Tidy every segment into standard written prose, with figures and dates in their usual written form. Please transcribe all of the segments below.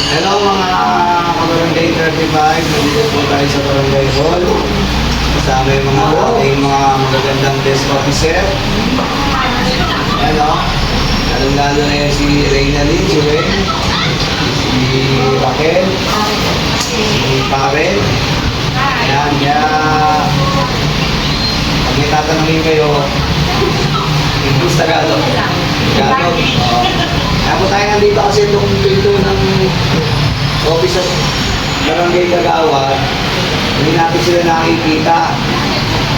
Hello mga kabarangay 35, nandito po tayo sa Barangay Hall. Kasama yung mga ating mga magagandang desk officer. Hello. Lalo na yan si Reyna Lynn, si Ren, si Raquel, si Paren. Ayan, kaya pag may tatanungin kayo, English Tagalog. Tagalog. Kaya po tayo nandito kasi itong pinto ng office of Barangay Kagawad, hindi natin sila nakikita.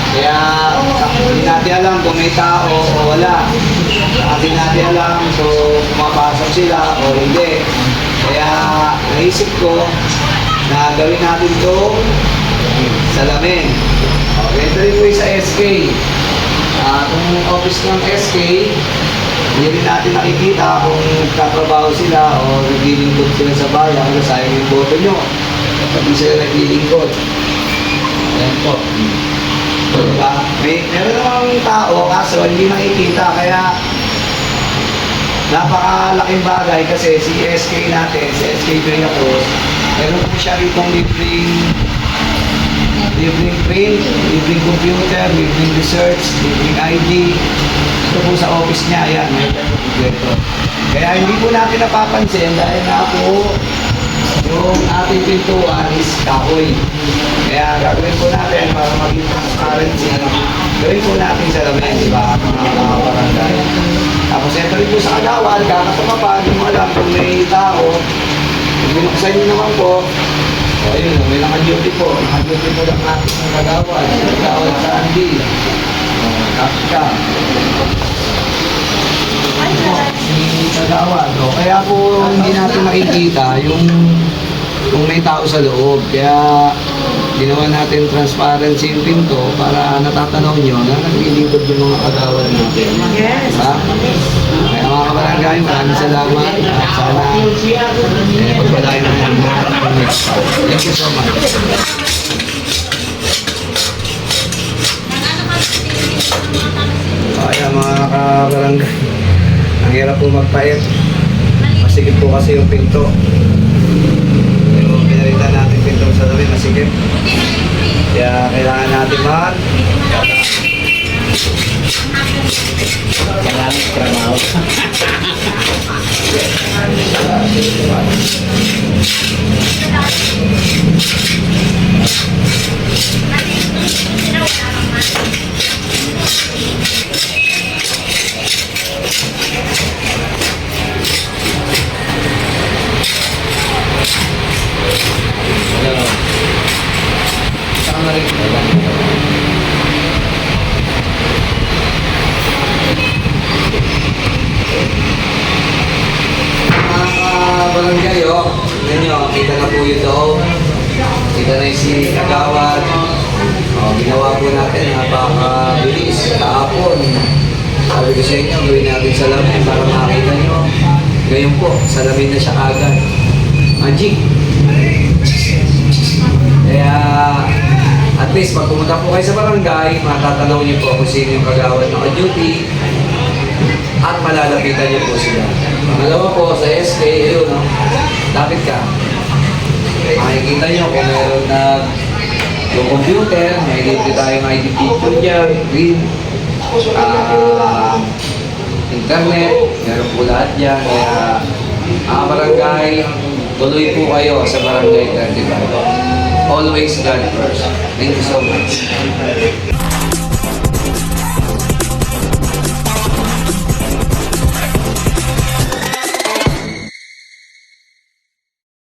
Kaya hindi natin alam kung may tao o wala. Hindi natin alam so pumapasok sila o hindi. Kaya naisip ko na gawin natin ito salamin. Okay, ito rin po yung sa SK. Kung office ng SK, hindi rin natin nakikita kung katrabaho sila o naglilingkod sila sa bayan kasi sayang yung boto nyo. Pati sila naglilingkod. Ayan po. Diba? Meron namang tao kaso hindi nakikita kaya napakalaking bagay kasi si SK natin, si SK Green Cruz, meron po siya ritong libreng print, libreng computer, libreng research, libreng ID. Ito po sa office niya, ayan, may kompleto. Kaya hindi po natin napapansin dahil nga po yung ating pintuan is kahoy. Kaya gagawin po natin para maging transparency. Gawin po natin sa lamin, di ba? Mga barangay. Tapos ito rin po sa Kagawad, kakatapapag, yung alam kung may tao. Binuksan nyo naman po. O ayun, may naka-duty po. Naka-duty po lang natin ng Kagawad. Kagawad sa Andy. Kapit ka. Kagawad. Kaya po hindi natin makikita yung kung may tao sa loob. Kaya ginawa natin transparency yung pinto para natatanaw nyo na naglilingkod yung mga kagawad natin. Yes. Diba? Kaya mga kabarangay, maraming salamat. At sana pagpalain naman yung next part. Thank you so much. Kaya mga kabarangay, ang hirap po magpahit. Masigit po kasi yung pinto. Pero pinalitan natin pinto sa labi, masigit. Kaya kailangan natin mag Maraming trabaho. barangay, tingnan nyo, kita na po yung loob. Kita na yung si Kagawad. Ginawa po natin, napakabilis. Kahapon, sabi ko sa inyo, gawin natin salamin para makita nyo. Ngayon po, salamin na siya agad. Magic! Kaya, at least, pag pumunta po kayo sa barangay, matatanaw niyo po kung sino yung Kagawad na ka-duty at malalapitan niyo po sila. Pangalawa po, sa SK, ayun, lapit ka. Makikita niyo kung meron na yung computer, may libre tayong ID picture dyan, green, internet, meron po lahat dyan. Kaya, barangay, tuloy po kayo sa Barangay 35. Always God first. Thank you so much.